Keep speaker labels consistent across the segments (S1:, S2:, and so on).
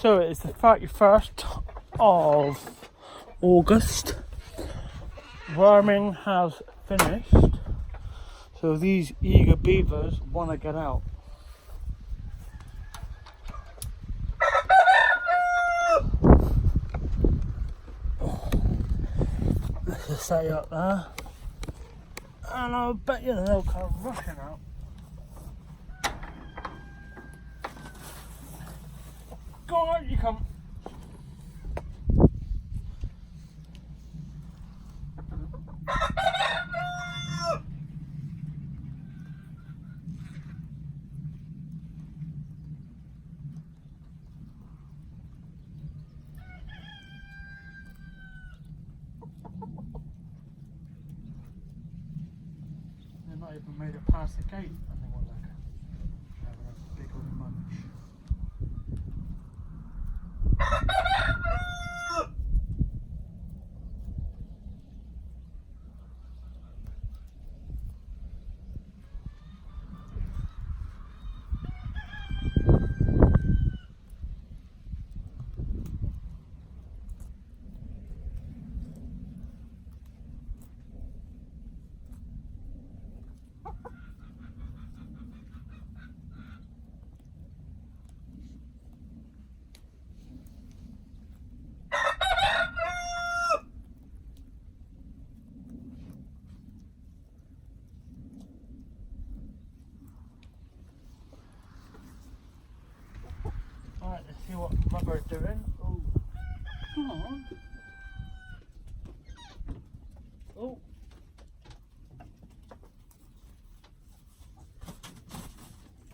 S1: So it's the 31st of August. Worming has finished. So these eager beavers want to get out. Let's just set you up there. And I'll bet you they'll come rushing out. Go on, you come. They're not even made it past the gate. I think we're like having a big old munch. Alright, let's see what Mother's doing. Oh, come on. Oh.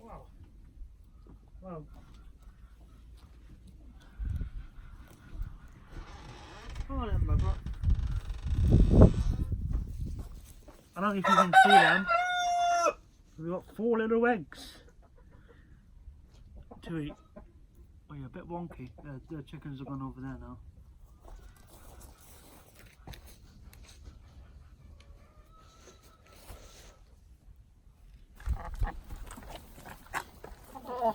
S1: Wow. Wow. Come on then, Mother. I don't know if you can see them. We've got 4 little eggs to eat. Oh, you're a bit wonky. The chickens have gone over there now. Oh,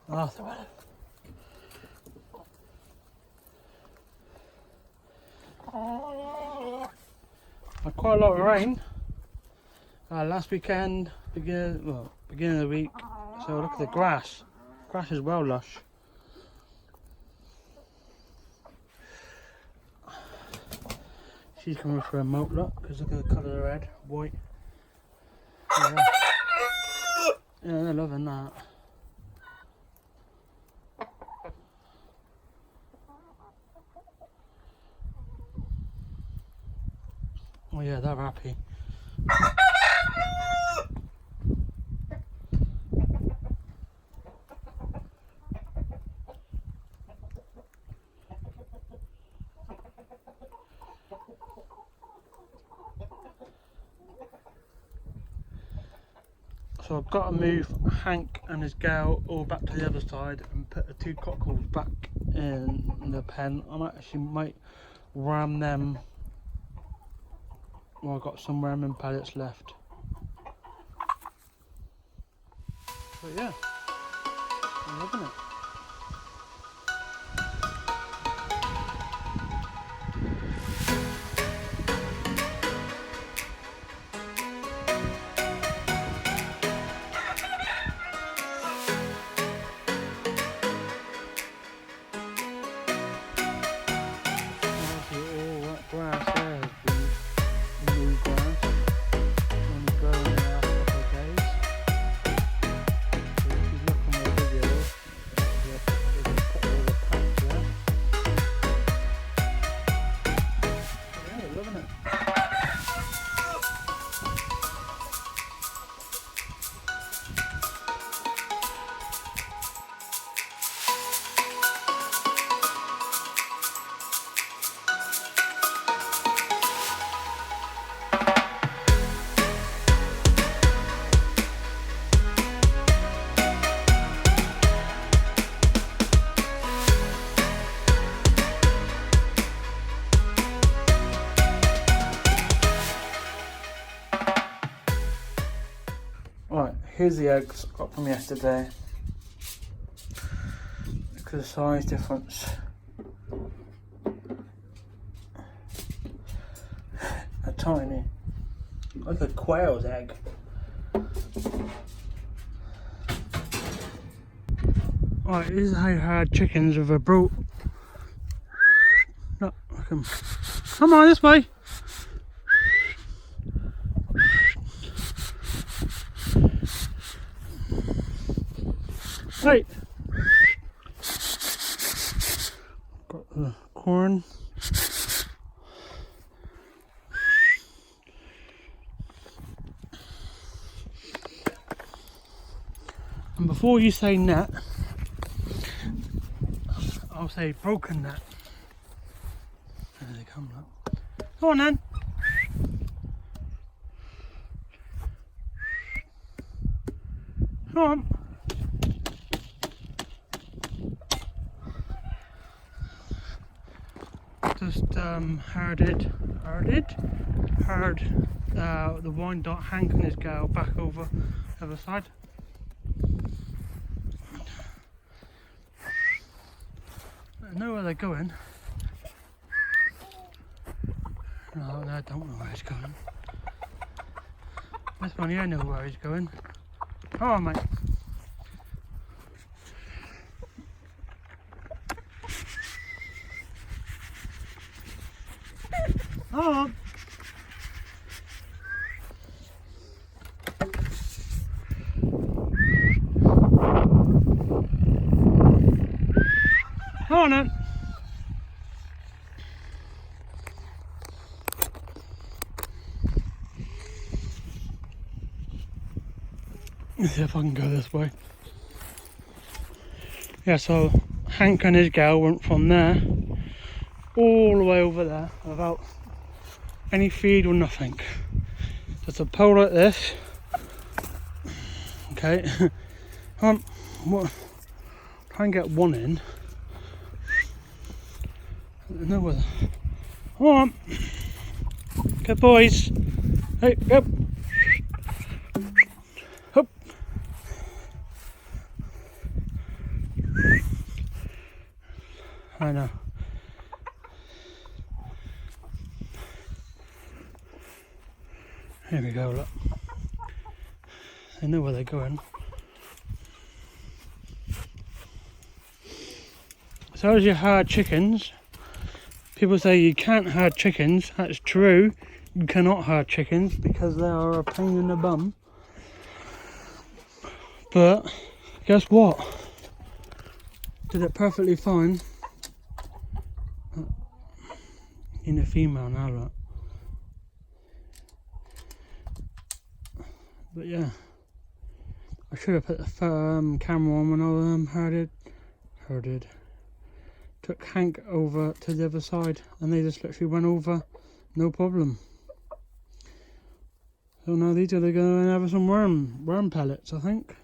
S1: they're at it. Had quite a lot of rain last weekend, beginning of the week. So look at the grass. Grass is well lush. She's coming for a molt look because look at the colour of her head, white. Yeah, they're loving that. Oh yeah, they're happy. So I've got to move Hank and his gal all back to the other side and put the 2 cockles back in the pen. I might ram them. Well, I've got some ramming pellets left. But yeah, I'm loving it. Right, here's the eggs got from yesterday. Look at the size difference. A tiny. Like a quail's egg. Right, this is how you hard chickens with a brood. No, come on this way. Right. Got the corn. And before you say net, I'll say broken net. There they come now. Come on then. Come on. Just herded the Wyandotte Hank and his gal back over the other side. I know where they're going. No, I don't know where he's going. This one here, I know where he's going. Come on, mate. Come on. Come on then. Let's see if I can go this way. Yeah, so Hank and his gal went from there all the way over there without any feed or nothing. Just a pole like this. Okay. What? Try and get one in. No weather. Come on. Good boys. Hey, up. Up. I know. Here we go, look. They know where they're going. So as you herd chickens, people say you can't herd chickens. That's true. You cannot herd chickens because they are a pain in the bum. But guess what? Did it perfectly fine. In a female now, look. But yeah, I should have put the camera on when I herded. Took Hank over to the other side and they just literally went over, no problem. So now these are going to have some worm pellets, I think.